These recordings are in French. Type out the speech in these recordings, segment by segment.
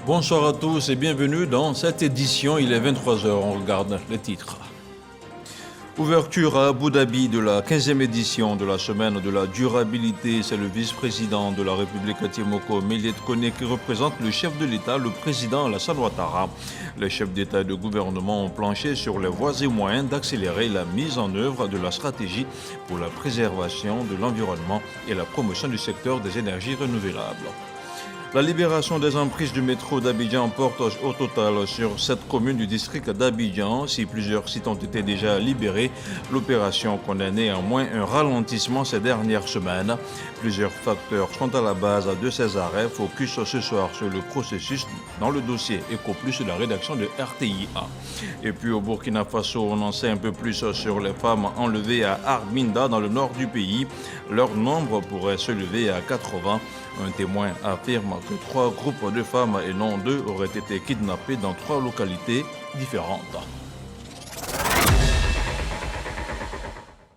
Bonsoir à tous et bienvenue dans cette édition. Il est 23 heures, on regarde les titres. Ouverture à Abu Dhabi de la 15e édition de la semaine de la durabilité. C'est le vice-président de la République Timoko Meles Kone qui représente le chef de l'État, le président Alassane Ouattara. Les chefs d'État et de gouvernement ont planché sur les voies et moyens d'accélérer la mise en œuvre de la stratégie pour la préservation de l'environnement et la promotion du secteur des énergies renouvelables. La libération des emprises du métro d'Abidjan porte au total sur 7 communes du district d'Abidjan. Si plusieurs sites ont été déjà libérés, l'opération connaît néanmoins un ralentissement ces dernières semaines. Plusieurs facteurs sont à la base de ces arrêts. Focus ce soir sur le processus dans le dossier EcoPlus de la rédaction de RTIA. Et puis au Burkina Faso, on en sait un peu plus sur les femmes enlevées à Arminda dans le nord du pays. Leur nombre pourrait se lever à 80. Un témoin affirme que 3 groupes de femmes et non 2 auraient été kidnappés dans 3 localités différentes.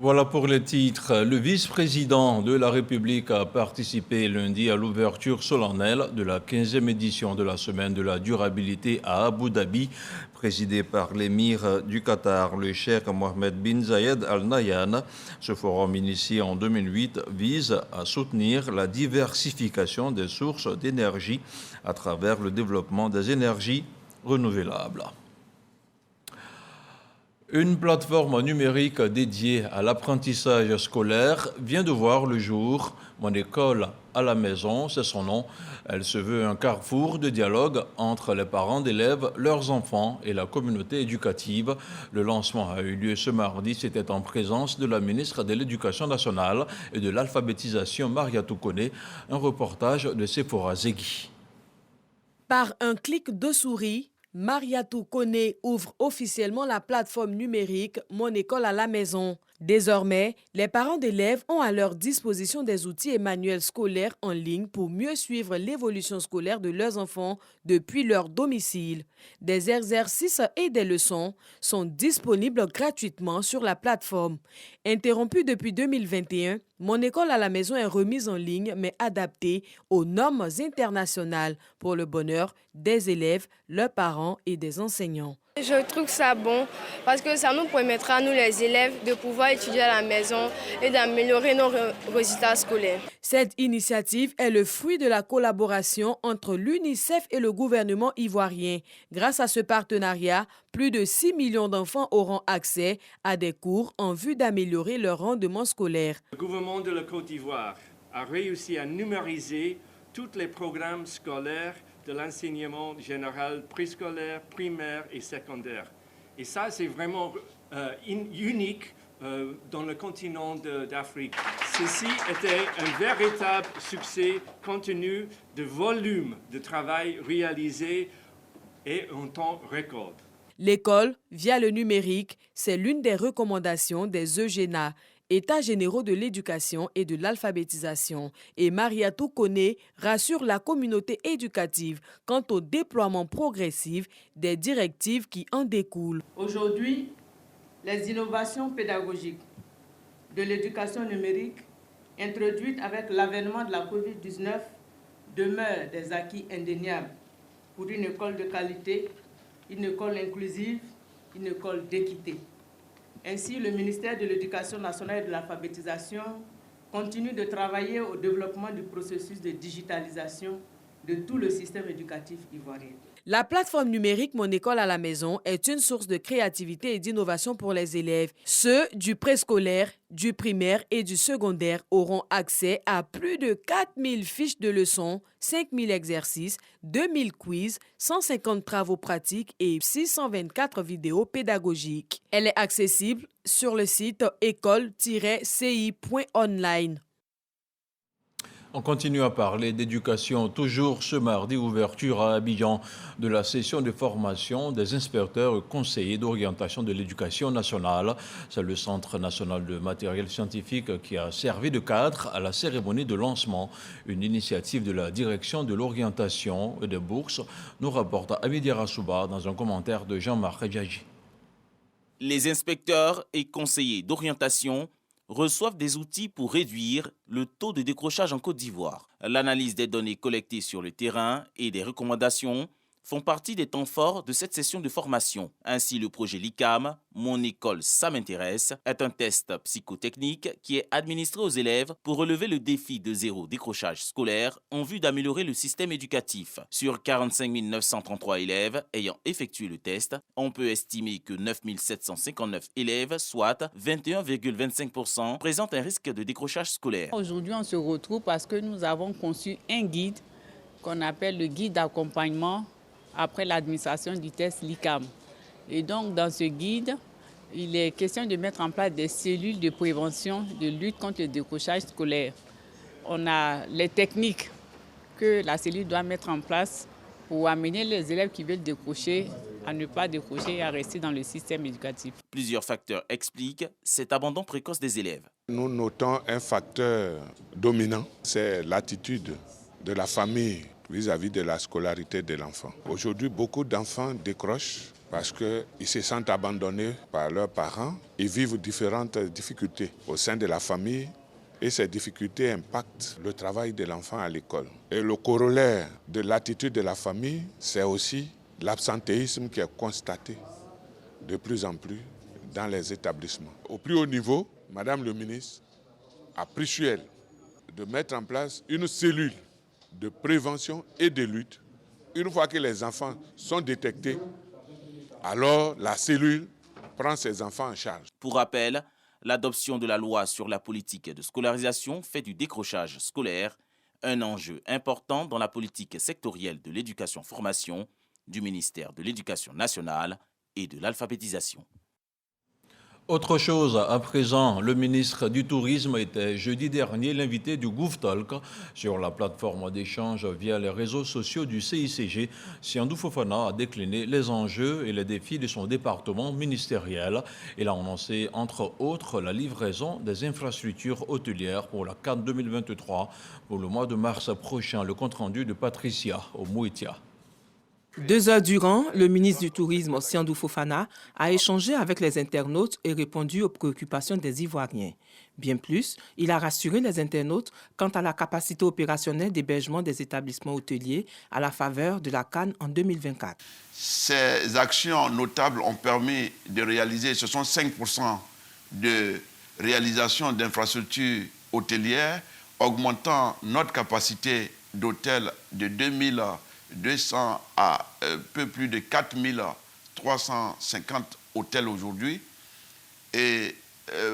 Voilà pour les titres. Le vice-président de la République a participé lundi à l'ouverture solennelle de la 15e édition de la Semaine de la durabilité à Abu Dhabi, présidée par l'émir du Qatar, le cheikh Mohammed bin Zayed Al Nahyan. Ce forum initié en 2008 vise à soutenir la diversification des sources d'énergie à travers le développement des énergies renouvelables. Une plateforme numérique dédiée à l'apprentissage scolaire vient de voir le jour. Mon école à la maison, c'est son nom. Elle se veut un carrefour de dialogue entre les parents d'élèves, leurs enfants et la communauté éducative. Le lancement a eu lieu ce mardi. C'était en présence de la ministre de l'Éducation nationale et de l'alphabétisation, Mariatou Kone. Un reportage de Sephora Zegui. Par un clic de souris, Mariatou Kone ouvre officiellement la plateforme numérique Mon école à la maison. Désormais, les parents d'élèves ont à leur disposition des outils et manuels scolaires en ligne pour mieux suivre l'évolution scolaire de leurs enfants depuis leur domicile. Des exercices et des leçons sont disponibles gratuitement sur la plateforme. Interrompue depuis 2021, Mon école à la maison est remise en ligne mais adaptée aux normes internationales pour le bonheur des élèves, leurs parents et des enseignants. Je trouve ça bon parce que ça nous permettra, nous les élèves, de pouvoir étudier à la maison et d'améliorer nos résultats scolaires. Cette initiative est le fruit de la collaboration entre l'UNICEF et le gouvernement ivoirien. Grâce à ce partenariat, plus de 6 millions d'enfants auront accès à des cours en vue d'améliorer leur rendement scolaire. Le gouvernement de la Côte d'Ivoire a réussi à numériser tous les programmes scolaires de l'enseignement général préscolaire, primaire et secondaire. Et ça, c'est vraiment unique dans le continent d'Afrique. Ceci était un véritable succès compte tenu du volume de travail réalisé et en temps record. L'école, via le numérique, c'est l'une des recommandations des EGENA, États généraux de l'éducation et de l'alphabétisation. Et Mariatou Kone rassure la communauté éducative quant au déploiement progressif des directives qui en découlent. Aujourd'hui, les innovations pédagogiques de l'éducation numérique introduites avec l'avènement de la COVID-19 demeurent des acquis indéniables pour une école de qualité, une école inclusive, une école d'équité. Ainsi, le ministère de l'Éducation nationale et de l'alphabétisation continue de travailler au développement du processus de digitalisation de tout le système éducatif ivoirien. La plateforme numérique Mon école à la maison est une source de créativité et d'innovation pour les élèves. Ceux du préscolaire, du primaire et du secondaire auront accès à plus de 4000 fiches de leçons, 5000 exercices, 2000 quiz, 150 travaux pratiques et 624 vidéos pédagogiques. Elle est accessible sur le site école-ci.online. On continue à parler d'éducation. Toujours ce mardi, ouverture à Abidjan de la session de formation des inspecteurs et conseillers d'orientation de l'éducation nationale. C'est le Centre national de matériel scientifique qui a servi de cadre à la cérémonie de lancement. Une initiative de la direction de l'orientation et des bourses, nous rapporte Abidi Rassouba dans un commentaire de Jean-Marc Djadji. Les inspecteurs et conseillers d'orientation reçoivent des outils pour réduire le taux de décrochage en Côte d'Ivoire. L'analyse des données collectées sur le terrain et des recommandations font partie des temps forts de cette session de formation. Ainsi, le projet LICAM, Mon école, ça m'intéresse, est un test psychotechnique qui est administré aux élèves pour relever le défi de zéro décrochage scolaire en vue d'améliorer le système éducatif. Sur 45 933 élèves ayant effectué le test, on peut estimer que 9 759 élèves, soit 21,25%, présentent un risque de décrochage scolaire. Aujourd'hui, on se retrouve parce que nous avons conçu un guide qu'on appelle le guide d'accompagnement après l'administration du test LICAM. Et donc, dans ce guide, il est question de mettre en place des cellules de prévention de lutte contre le décrochage scolaire. On a les techniques que la cellule doit mettre en place pour amener les élèves qui veulent décrocher à ne pas décrocher et à rester dans le système éducatif. Plusieurs facteurs expliquent cet abandon précoce des élèves. Nous notons un facteur dominant, c'est l'attitude de la famille vis-à-vis de la scolarité de l'enfant. Aujourd'hui, beaucoup d'enfants décrochent parce qu'ils se sentent abandonnés par leurs parents. Ils vivent différentes difficultés au sein de la famille et ces difficultés impactent le travail de l'enfant à l'école. Et le corollaire de l'attitude de la famille, c'est aussi l'absentéisme qui est constaté de plus en plus dans les établissements. Au plus haut niveau, Madame le ministre a pris sur elle de mettre en place une cellule de prévention et de lutte. Une fois que les enfants sont détectés, alors la cellule prend ces enfants en charge. Pour rappel, l'adoption de la loi sur la politique de scolarisation fait du décrochage scolaire un enjeu important dans la politique sectorielle de l'éducation-formation du ministère de l'Éducation nationale et de l'alphabétisation. Autre chose, à présent, le ministre du Tourisme était jeudi dernier l'invité du GouVTalk sur la plateforme d'échange via les réseaux sociaux du CICG. Siandou Fofana a décliné les enjeux et les défis de son département ministériel. Il a annoncé, entre autres, la livraison des infrastructures hôtelières pour la CAN 2023 pour le mois de mars prochain. Le compte-rendu de Patricia au Mouitia. 2 heures durant, le ministre du Tourisme, Siandou Fofana, a échangé avec les internautes et répondu aux préoccupations des Ivoiriens. Bien plus, il a rassuré les internautes quant à la capacité opérationnelle d'hébergement des établissements hôteliers à la faveur de la CAN en 2024. Ces actions notables ont permis de réaliser, ce sont 5% de réalisation d'infrastructures hôtelières, augmentant notre capacité d'hôtel de 2200 à un peu plus de 4350 hôtels aujourd'hui. Et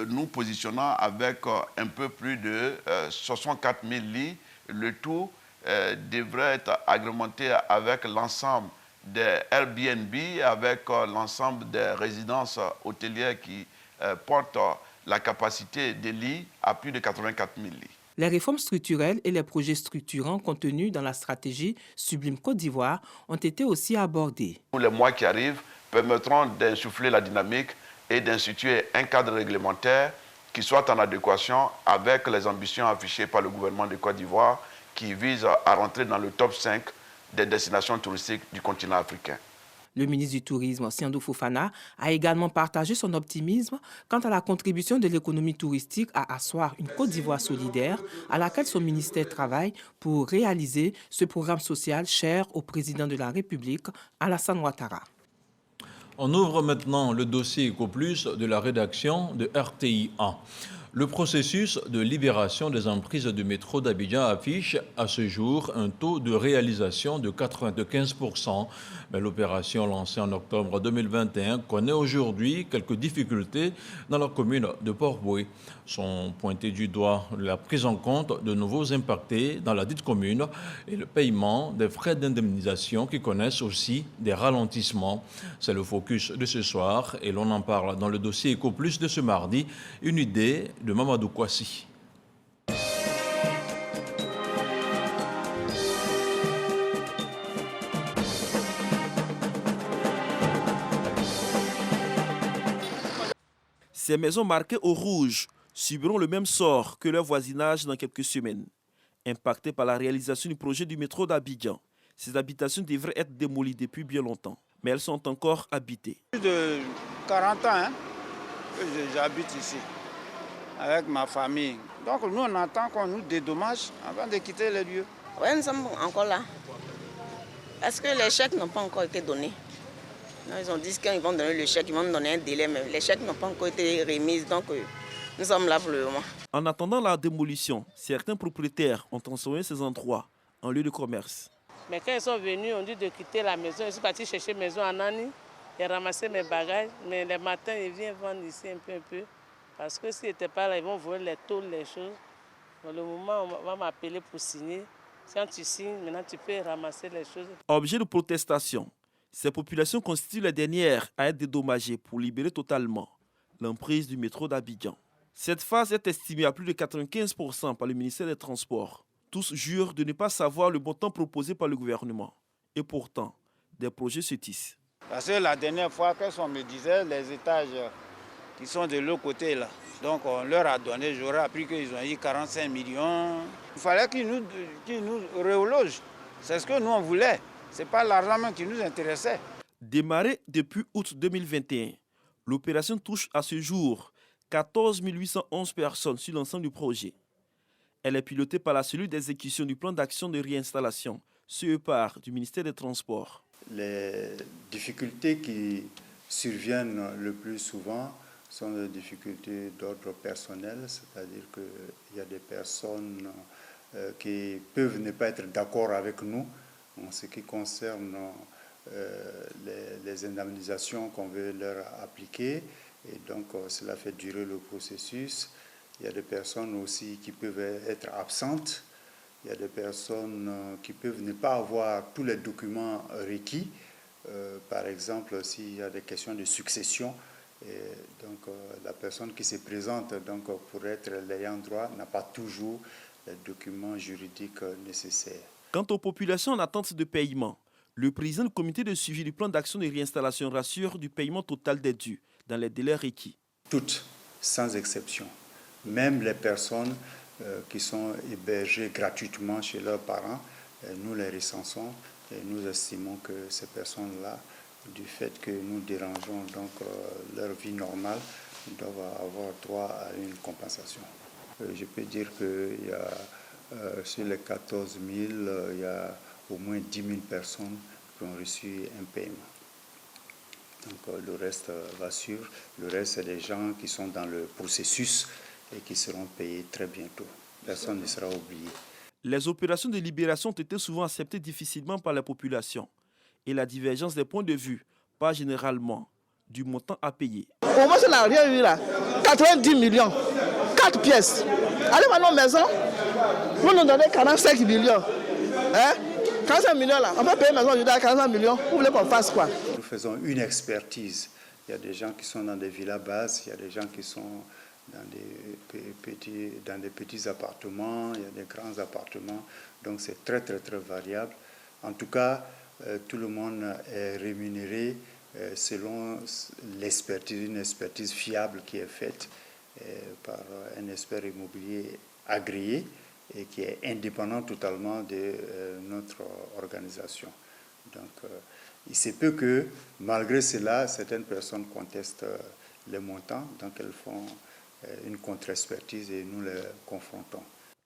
nous positionnons avec un peu plus de 64 000 lits. Le tout devrait être agrémenté avec l'ensemble des Airbnb, avec l'ensemble des résidences hôtelières qui portent la capacité des lits à plus de 84 000 lits. Les réformes structurelles et les projets structurants contenus dans la stratégie Sublime Côte d'Ivoire ont été aussi abordés. Les mois qui arrivent permettront d'insuffler la dynamique et d'instituer un cadre réglementaire qui soit en adéquation avec les ambitions affichées par le gouvernement de Côte d'Ivoire qui vise à rentrer dans le top 5 des destinations touristiques du continent africain. Le ministre du Tourisme, Siandou Fofana, a également partagé son optimisme quant à la contribution de l'économie touristique à asseoir une Côte d'Ivoire solidaire à laquelle son ministère travaille pour réaliser ce programme social cher au président de la République, Alassane Ouattara. On ouvre maintenant le dossier EcoPlus de la rédaction de RTI1. Le processus de libération des emprises du métro d'Abidjan affiche à ce jour un taux de réalisation de 95%. Mais l'opération lancée en octobre 2021 connaît aujourd'hui quelques difficultés dans la commune de Port-Boué. Sont pointés du doigt la prise en compte de nouveaux impactés dans la dite commune et le paiement des frais d'indemnisation qui connaissent aussi des ralentissements. C'est le focus de ce soir et l'on en parle dans le dossier EcoPlus de ce mardi. Une idée de Mamadou Kouassi. Ces maisons marquées au rouge subiront le même sort que leur voisinage dans quelques semaines. Impactées par la réalisation du projet du métro d'Abidjan, ces habitations devraient être démolies depuis bien longtemps, mais elles sont encore habitées. Plus de 40 ans que j'habite ici avec ma famille. Donc nous, on attend qu'on nous dédommage avant de quitter les lieux. Oui, nous sommes encore là. Parce que les chèques n'ont pas encore été donnés. Non, ils ont dit qu'ils vont donner le chèque, ils vont nous donner un délai, mais les chèques n'ont pas encore été remis, donc nous sommes là pour le moment. En attendant la démolition, certains propriétaires ont transformé ces endroits en lieu de commerce. Mais quand ils sont venus, on dit de quitter la maison. Je suis parti chercher maison à Nani et ramasser mes bagages. Mais le matin, ils viennent vendre ici un peu. Parce que s'ils n'étaient pas là, ils vont voler les tôles, les choses. Dans le moment, on va m'appeler pour signer. Quand tu signes, maintenant tu peux ramasser les choses. Objet de protestation, ces populations constituent les dernières à être dédommagées pour libérer totalement l'emprise du métro d'Abidjan. Cette phase est estimée à plus de 95% par le ministère des Transports. Tous jurent de ne pas savoir le montant proposé par le gouvernement. Et pourtant, des projets se tissent. Parce que la dernière fois, quand on me disait les étages qui sont de l'autre côté là, donc on leur a donné, j'aurais appris qu'ils ont eu 45 millions. Il fallait qu'ils nous relogent. C'est ce que nous on voulait. Ce n'est pas l'argent même qui nous intéressait. Démarrée depuis août 2021, l'opération touche à ce jour 14 811 personnes sur l'ensemble du projet. Elle est pilotée par la cellule d'exécution du plan d'action de réinstallation, CEPAR, du ministère des Transports. Les difficultés qui surviennent le plus souvent sont des difficultés d'ordre personnel, c'est-à-dire qu'il y a des personnes qui peuvent ne pas être d'accord avec nous en ce qui concerne les indemnisations qu'on veut leur appliquer, et donc cela fait durer le processus. Il y a des personnes aussi qui peuvent être absentes, il y a des personnes qui peuvent ne pas avoir tous les documents requis, par exemple s'il y a des questions de succession, et donc la personne qui se présente donc, pour être l'ayant droit n'a pas toujours les documents juridiques nécessaires. Quant aux populations en attente de paiement, le président du comité de suivi du plan d'action de réinstallation rassure du paiement total des dus dans les délais requis. Toutes, sans exception, même les personnes qui sont hébergées gratuitement chez leurs parents, nous les recensons et nous estimons que ces personnes-là, du fait que nous dérangeons donc leur vie normale, doivent avoir droit à une compensation. Je peux dire qu'il y a sur les 14 000, il y a au moins 10 000 personnes qui ont reçu un paiement. Donc le reste va suivre. Le reste, c'est des gens qui sont dans le processus et qui seront payés très bientôt. Personne ne sera oublié. Les opérations de libération ont été souvent acceptées difficilement par la population. Et la divergence des points de vue, pas généralement, du montant à payer. Au moins, on n'a rien eu là. 90 millions, 4 pièces. Allez à nos maisons, vous nous donnez 45 millions. Hein? 45 millions là, on peut payer maison aujourd'hui à 45 millions. Vous voulez qu'on fasse quoi? Nous faisons une expertise. Il y a des gens qui sont dans des villas basses, il y a des gens qui sont dans des petits appartements, il y a des grands appartements. Donc c'est très variable. En tout cas, tout le monde est rémunéré selon l'expertise, une expertise fiable qui est faite par un expert immobilier agréé et qui est indépendant totalement de notre organisation. Donc, il se peut que, malgré cela, certaines personnes contestent les montants, donc elles font une contre-expertise et nous les confrontons.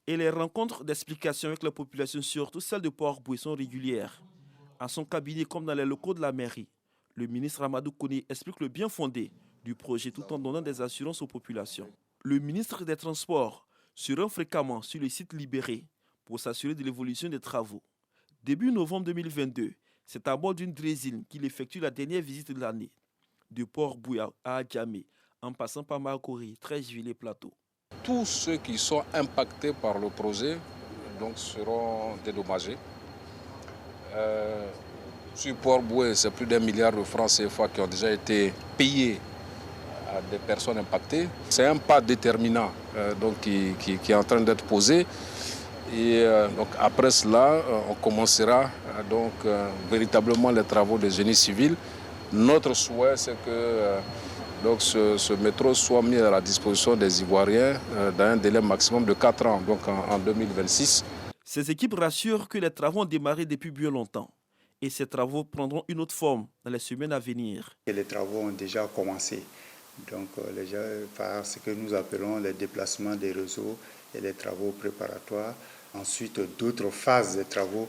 Et les rencontres d'explication avec la population, surtout celles de Port-Boué, sont régulières. À son cabinet comme dans les locaux de la mairie, le ministre Amadou Koné explique le bien fondé du projet tout en donnant des assurances aux populations. Le ministre des Transports se rend fréquemment sur le site libéré pour s'assurer de l'évolution des travaux. Début novembre 2022, c'est à bord d'une draisine qu'il effectue la dernière visite de l'année, de Port-Boué à Adjamé, en passant par Makori, Treichville et Plateau. Tous ceux qui sont impactés par le projet donc, seront dédommagés. Sur Port-Boué, c'est plus d'1 milliard de francs CFA qui ont déjà été payés à des personnes impactées. C'est un pas déterminant donc, qui est en train d'être posé. Et donc, après cela, on commencera donc, véritablement les travaux de génie civil. Notre souhait, c'est que donc, ce métro soit mis à la disposition des Ivoiriens dans un délai maximum de 4 ans, donc en 2026. Ces équipes rassurent que les travaux ont démarré depuis bien longtemps. Et ces travaux prendront une autre forme dans les semaines à venir. Et les travaux ont déjà commencé. Donc, par ce que nous appelons les déplacements des réseaux et les travaux préparatoires. Ensuite, d'autres phases des travaux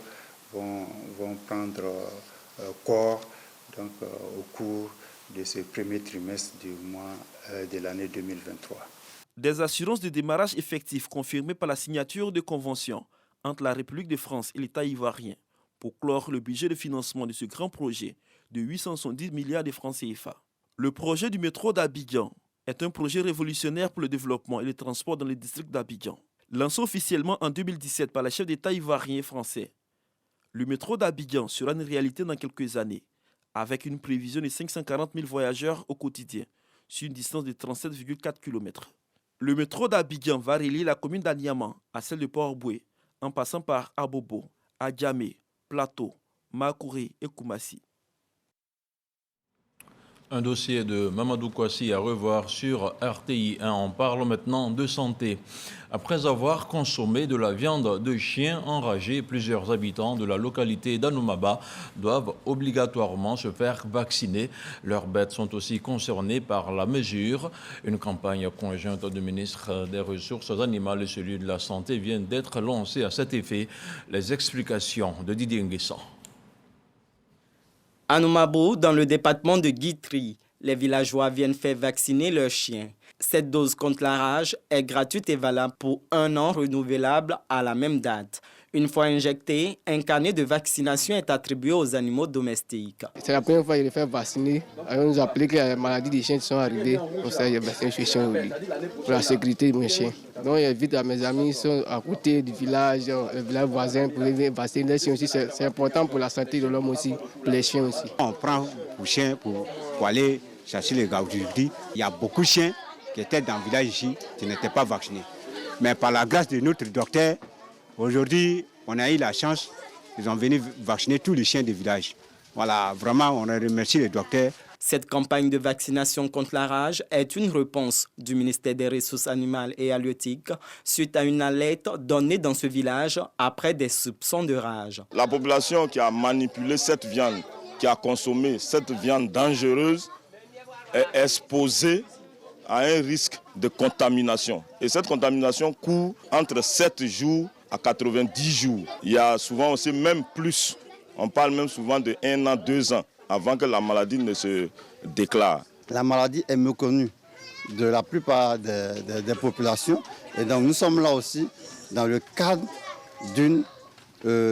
vont prendre corps donc, au cours de ce premier trimestre du mois de l'année 2023. Des assurances de démarrage effectif confirmées par la signature de conventions entre la République de France et l'État ivoirien pour clore le budget de financement de ce grand projet de 870 milliards de francs CFA. Le projet du métro d'Abidjan est un projet révolutionnaire pour le développement et le transport dans le district d'Abidjan. Lancé officiellement en 2017 par les chefs d'État ivoiriens et français, le métro d'Abidjan sera une réalité dans quelques années, avec une prévision de 540 000 voyageurs au quotidien, sur une distance de 37,4 km. Le métro d'Abidjan va relier la commune d'Aniama à celle de Port-Boué, en passant par Abobo, Adjamé, Plateau, Makouré et Koumassi. Un dossier de Mamadou Kouassi à revoir sur RTI 1. On parle maintenant de santé. Après avoir consommé de la viande de chien enragé, plusieurs habitants de la localité d'Anoumaba doivent obligatoirement se faire vacciner. Leurs bêtes sont aussi concernées par la mesure. Une campagne conjointe du ministre des Ressources animales et celui de la Santé vient d'être lancée à cet effet. Les explications de Didier Nguessan. À Noumabou, dans le département de Guitry, les villageois viennent faire vacciner leurs chiens. Cette dose contre la rage est gratuite et valable pour 1 an renouvelable à la même date. Une fois injecté, un carnet de vaccination est attribué aux animaux domestiques. C'est la première fois que je fais vacciner. On nous a appelé que les maladies des chiens sont arrivées. On s'est vacciné sur les chiens pour la sécurité de mes chiens. Donc j'invite à mes amis qui sont à côté du village, le village voisin, pour venir vacciner les chiens aussi. C'est important pour la santé de l'homme aussi, pour les chiens aussi. On prend pour chiens pour aller chercher les gars aujourd'hui. Il y a beaucoup de chiens qui étaient dans le village ici, qui n'étaient pas vaccinés. Mais par la grâce de notre docteur, aujourd'hui, on a eu la chance, ils ont venu vacciner tous les chiens du village. Voilà, vraiment, on remercie les docteurs. Cette campagne de vaccination contre la rage est une réponse du ministère des Ressources animales et halieutiques suite à une alerte donnée dans ce village après des soupçons de rage. La population qui a manipulé cette viande, qui a consommé cette viande dangereuse, est exposée à un risque de contamination. Et cette contamination court entre 7 jours à 90 jours. Il y a souvent aussi même plus. On parle même souvent de 1 an, 2 ans avant que la maladie ne se déclare. La maladie est méconnue de la plupart des populations. Et donc nous sommes là aussi dans le cadre d'une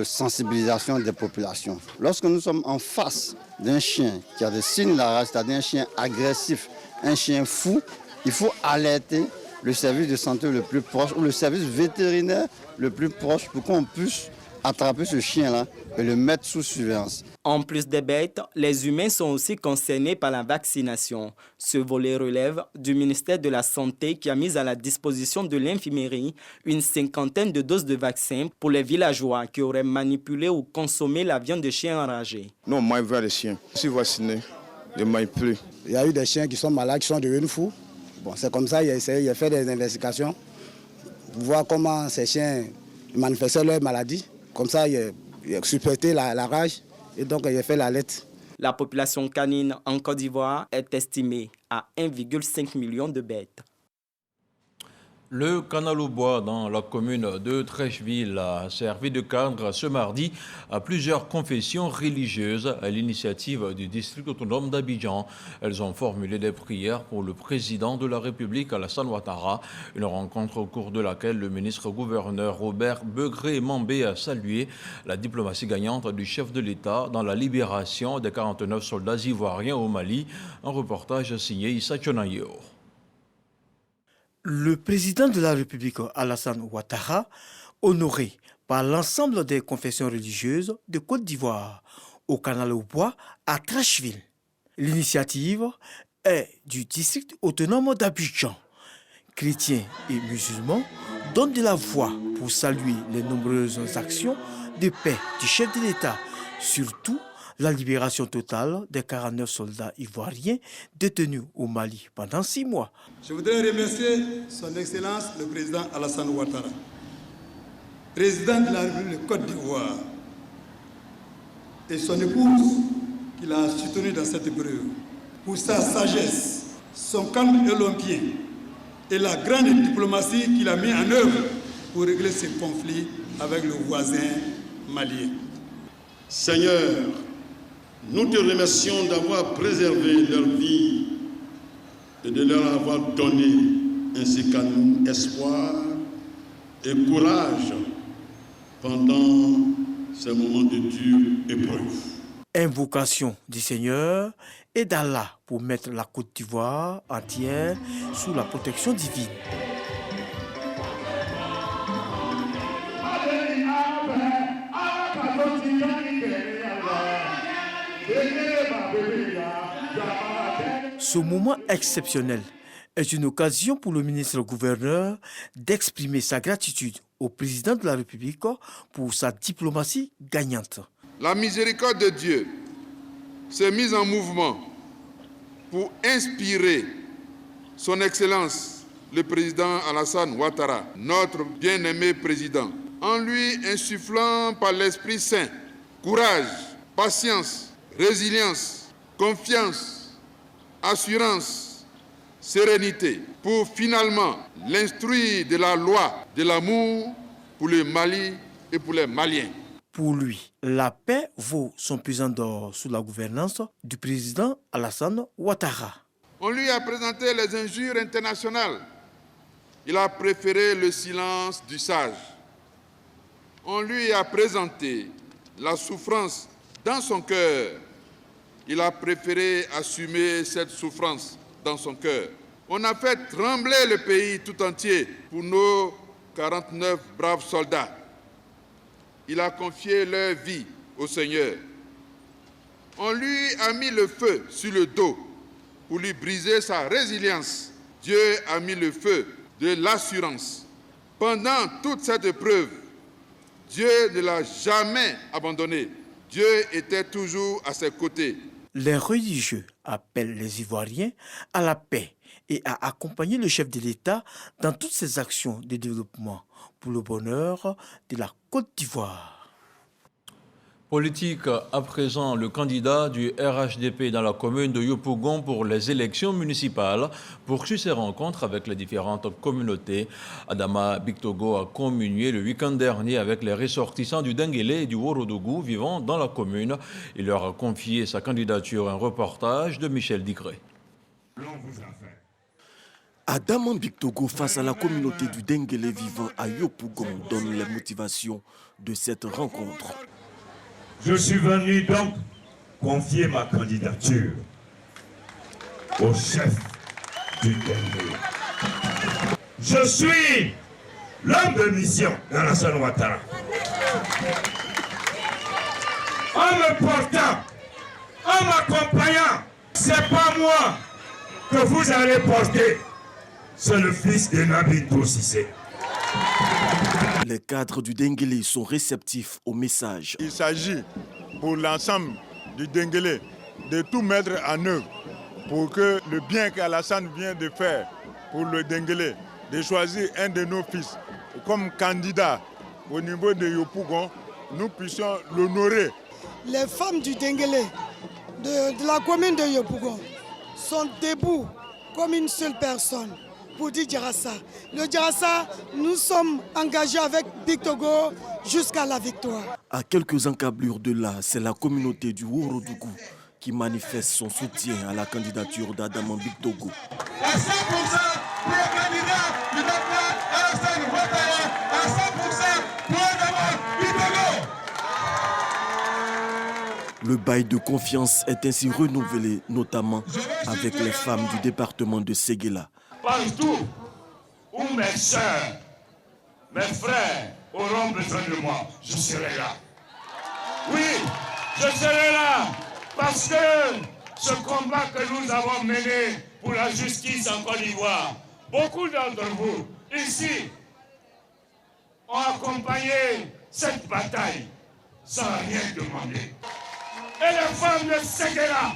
sensibilisation des populations. Lorsque nous sommes en face d'un chien qui a des signes de la rage, c'est-à-dire un chien agressif, un chien fou, il faut alerter le service de santé le plus proche ou le service vétérinaire le plus proche pour qu'on puisse attraper ce chien-là et le mettre sous surveillance. En plus des bêtes, les humains sont aussi concernés par la vaccination. Ce volet relève du ministère de la Santé qui a mis à la disposition de l'infirmerie une 50aine de doses de vaccins pour les villageois qui auraient manipulé ou consommé la viande de chien enragé. Non, moi, je vois les chiens. Je suis vacciné. Je ne mange plus. Il y a eu des chiens qui sont malades, qui sont devenus fous. Bon, c'est comme ça, il a fait des investigations pour voir comment ces chiens manifestaient leur maladie. Comme ça, il a suspecté la rage et donc il a fait la lettre. La population canine en Côte d'Ivoire est estimée à 1,5 million de bêtes. Le canal au bois dans la commune de Trècheville a servi de cadre ce mardi à plusieurs confessions religieuses à l'initiative du district autonome d'Abidjan. Elles ont formulé des prières pour le président de la République, Alassane Ouattara. Une rencontre au cours de laquelle le ministre-gouverneur Robert Begré-Mambé a salué la diplomatie gagnante du chef de l'État dans la libération des 49 soldats ivoiriens au Mali. Un reportage signé Issa Tchonayo. Le président de la République, Alassane Ouattara, honoré par l'ensemble des confessions religieuses de Côte d'Ivoire au canal au bois à Trècheville. L'initiative est du district autonome d'Abidjan. Chrétiens et musulmans donnent de la voix pour saluer les nombreuses actions de paix du chef de l'État, surtout la libération totale des 49 soldats ivoiriens détenus au Mali pendant 6 mois. Je voudrais remercier son Excellence le président Alassane Ouattara, président de la République de Côte d'Ivoire, et son épouse qui l'a soutenu dans cette épreuve, pour sa sagesse, son calme olympien et la grande diplomatie qu'il a mis en œuvre pour régler ses conflits avec le voisin malien. Seigneur, nous te remercions d'avoir préservé leur vie et de leur avoir donné, ainsi qu'à nous, espoir et courage pendant ces moments de dure épreuve. Invocation du Seigneur et d'Allah pour mettre la Côte d'Ivoire entière sous la protection divine. Ce moment exceptionnel est une occasion pour le ministre-gouverneur d'exprimer sa gratitude au président de la République pour sa diplomatie gagnante. La miséricorde de Dieu s'est mise en mouvement pour inspirer son Excellence, le président Alassane Ouattara, notre bien-aimé président, en lui insufflant par l'Esprit Saint courage, patience, résilience, confiance, assurance, sérénité, pour finalement l'instruire de la loi de l'amour pour le Mali et pour les Maliens. Pour lui, la paix vaut son pesant d'or sous la gouvernance du président Alassane Ouattara. On lui a présenté les injures internationales. Il a préféré le silence du sage. On lui a présenté la souffrance dans son cœur. Il a préféré assumer cette souffrance dans son cœur. On a fait trembler le pays tout entier pour nos 49 braves soldats. Il a confié leur vie au Seigneur. On lui a mis le feu sur le dos pour lui briser sa résilience. Dieu a mis le feu de l'assurance. Pendant toute cette épreuve, Dieu ne l'a jamais abandonné. Dieu était toujours à ses côtés. Les religieux appellent les Ivoiriens à la paix et à accompagner le chef de l'État dans toutes ses actions de développement pour le bonheur de la Côte d'Ivoire. Politique, à présent, le candidat du RHDP dans la commune de Yopougon pour les élections municipales poursuit ses rencontres avec les différentes communautés. Adama Bictogo a communié le week-end dernier avec les ressortissants du Denguélé et du Worodougou vivant dans la commune. Il leur a confié sa candidature. Un reportage de Michel Digré. Adama Bictogo face à la communauté du Denguélé vivant à Yopougon donne les motivations de cette rencontre. Je suis venu donc confier ma candidature au chef du Denguélé. Je suis l'homme de mission d'Alassane Ouattara. En me portant, en m'accompagnant, c'est pas moi que vous allez porter, c'est le fils de Nabintou Cissé. Les cadres du Denguélé sont réceptifs au message. Il s'agit pour l'ensemble du Denguélé de tout mettre en œuvre pour que le bien qu'Alassane vient de faire pour le Denguélé, de choisir un de nos fils comme candidat au niveau de Yopougon, nous puissions l'honorer. Les femmes du Denguélé, de la commune de Yopougon, sont debout comme une seule personne pour dire Djarassa. Le Djarassa, nous sommes engagés avec Bictogo jusqu'à la victoire. À quelques encablures de là, c'est la communauté du Worodougou qui manifeste son soutien à la candidature d'Adama Bictogo. À 100% pour le candidat du docteur Alassane Ouattara, à 100% pour Adama Bictogo. Le bail de confiance est ainsi renouvelé, notamment avec les femmes du département de Séguéla. Partout où mes soeurs, mes frères auront besoin de moi, je serai là. Oui, je serai là parce que ce combat que nous avons mené pour la justice en Côte d'Ivoire, beaucoup d'entre vous ici ont accompagné cette bataille sans rien demander. Et les femmes de Séguéla,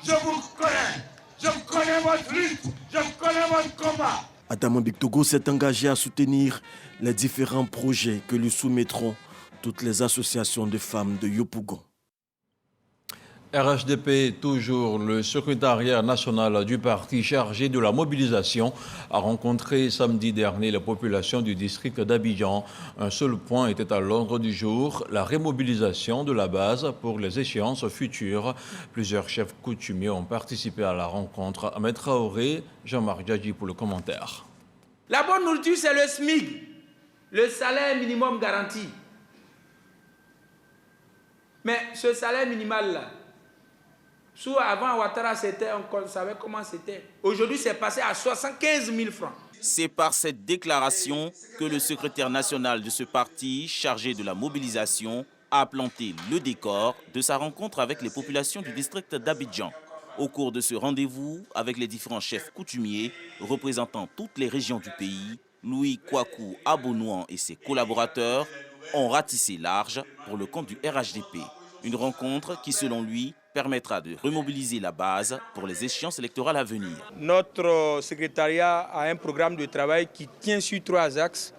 je vous connais. Je connais votre lutte, je connais votre combat. Adama Bictogo s'est engagé à soutenir les différents projets que lui soumettront toutes les associations de femmes de Yopougon. RHDP, toujours le secrétariat national du parti chargé de la mobilisation, a rencontré samedi dernier la population du district d'Abidjan. Un seul point était à l'ordre du jour, la remobilisation de la base pour les échéances futures. Plusieurs chefs coutumiers ont participé à la rencontre. Ahmed Traoré, Jean-Marc Djadji pour le commentaire. La bonne nourriture, c'est le SMIC, le salaire minimum garanti. Mais ce salaire minimal-là, avant Ouattara, on savait comment c'était. Aujourd'hui, c'est passé à 75 000 francs. C'est par cette déclaration que le secrétaire national de ce parti, chargé de la mobilisation, a planté le décor de sa rencontre avec les populations du district d'Abidjan. Au cours de ce rendez-vous avec les différents chefs coutumiers représentant toutes les régions du pays, Louis Kwaku Abonouan et ses collaborateurs ont ratissé large pour le compte du RHDP. Une rencontre qui, selon lui, permettra de remobiliser la base pour les échéances électorales à venir. Notre secrétariat a un programme de travail qui tient sur 3 axes.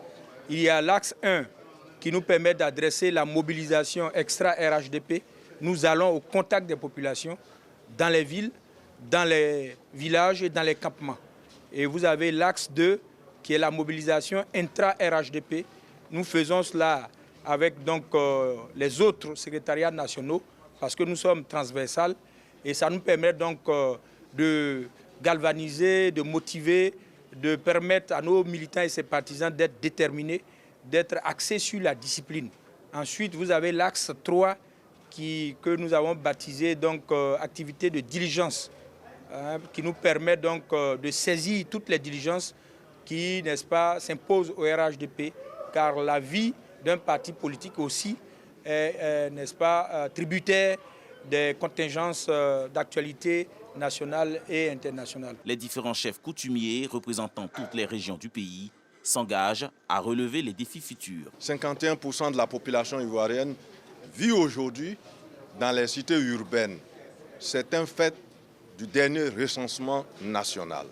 Il y a l'axe 1 qui nous permet d'adresser la mobilisation extra-RHDP. Nous allons au contact des populations dans les villes, dans les villages et dans les campements. Et vous avez l'axe 2 qui est la mobilisation intra-RHDP. Nous faisons cela avec donc, les autres secrétariats nationaux parce que nous sommes transversales et ça nous permet donc de galvaniser, de motiver, de permettre à nos militants et ses partisans d'être déterminés, d'être axés sur la discipline. Ensuite, vous avez l'axe 3 que nous avons baptisé donc activité de diligence, qui nous permet donc de saisir toutes les diligences qui, n'est-ce pas, s'imposent au RHDP, car la vie d'un parti politique aussi est, n'est-ce pas, tributaire des contingences d'actualité nationale et internationale. Les différents chefs coutumiers représentant toutes les régions du pays s'engagent à relever les défis futurs. 51% de la population ivoirienne vit aujourd'hui dans les cités urbaines. C'est un fait du dernier recensement national.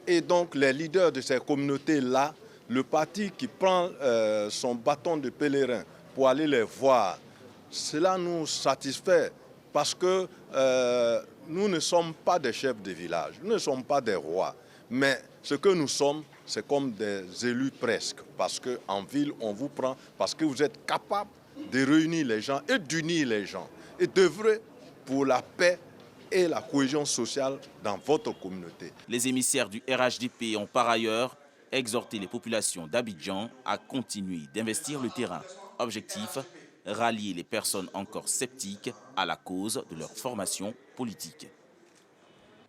Et donc les leaders de ces communautés-là, le parti qui prend son bâton de pèlerin pour aller les voir, cela nous satisfait parce que nous ne sommes pas des chefs de village, nous ne sommes pas des rois, mais ce que nous sommes, c'est comme des élus presque, parce qu'en ville, on vous prend, parce que vous êtes capable de réunir les gens et d'unir les gens et d'œuvrer pour la paix et la cohésion sociale dans votre communauté. Les émissaires du RHDP ont par ailleurs exhorté les populations d'Abidjan à continuer d'investir le terrain. Objectif, rallier les personnes encore sceptiques à la cause de leur formation politique.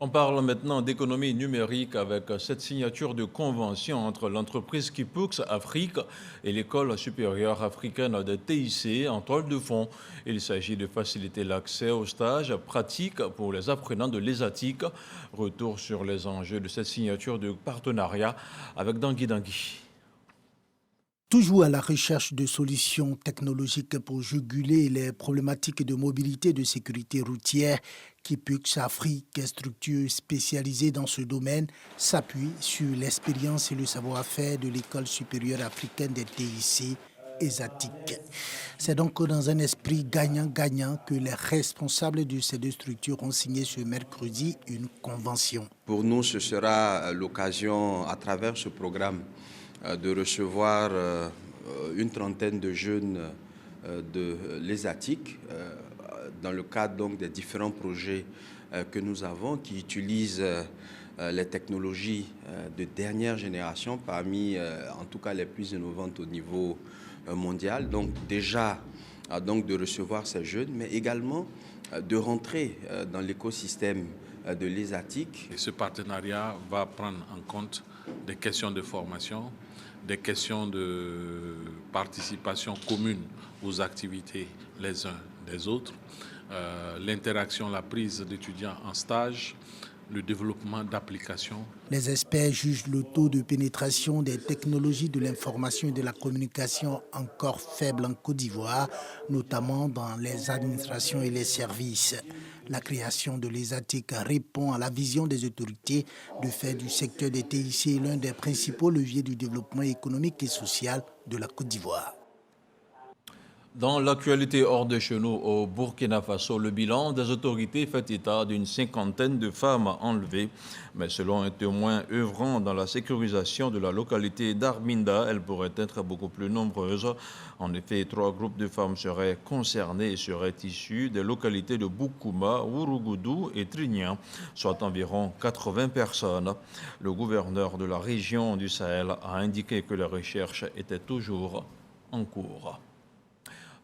On parle maintenant d'économie numérique avec cette signature de convention entre l'entreprise Kipux Afrique et l'École supérieure africaine de TIC en toile de fond. Il s'agit de faciliter l'accès aux stages pratiques pour les apprenants de l'ESATIC. Retour sur les enjeux de cette signature de partenariat avec Dangui Dangui. Toujours à la recherche de solutions technologiques pour juguler les problématiques de mobilité et de sécurité routière, Kipux Afrique, structure spécialisée dans ce domaine, s'appuie sur l'expérience et le savoir-faire de l'École supérieure africaine des TIC, ESATIC. C'est donc dans un esprit gagnant-gagnant que les responsables de ces deux structures ont signé ce mercredi une convention. Pour nous, ce sera l'occasion, à travers ce programme, de recevoir une trentaine de jeunes de l'ESATIC dans le cadre donc des différents projets que nous avons qui utilisent les technologies de dernière génération parmi en tout cas les plus innovantes au niveau mondial. Donc déjà donc de recevoir ces jeunes mais également de rentrer dans l'écosystème de l'ESATIC. Et ce partenariat va prendre en compte des questions de formation, des questions de participation commune aux activités les uns des autres, l'interaction, la prise d'étudiants en stage, le développement d'applications. Les experts jugent le taux de pénétration des technologies de l'information et de la communication encore faible en Côte d'Ivoire, notamment dans les administrations et les services. La création de l'ESATIC répond à la vision des autorités de faire du secteur des TIC l'un des principaux leviers du développement économique et social de la Côte d'Ivoire. Dans l'actualité hors de chez nous, au Burkina Faso, le bilan des autorités fait état d'une 50aine de femmes enlevées. Mais selon un témoin œuvrant dans la sécurisation de la localité d'Arminda, elles pourraient être beaucoup plus nombreuses. En effet, 3 groupes de femmes seraient concernés et seraient issus des localités de Boukouma, Ourougoudou et Trignan, soit environ 80 personnes. Le gouverneur de la région du Sahel a indiqué que les recherches étaient toujours en cours.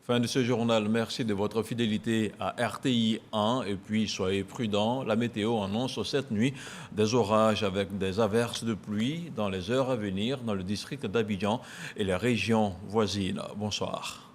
Fin de ce journal, merci de votre fidélité à RTI 1 et puis soyez prudents. La météo annonce cette nuit des orages avec des averses de pluie dans les heures à venir dans le district d'Abidjan et les régions voisines. Bonsoir.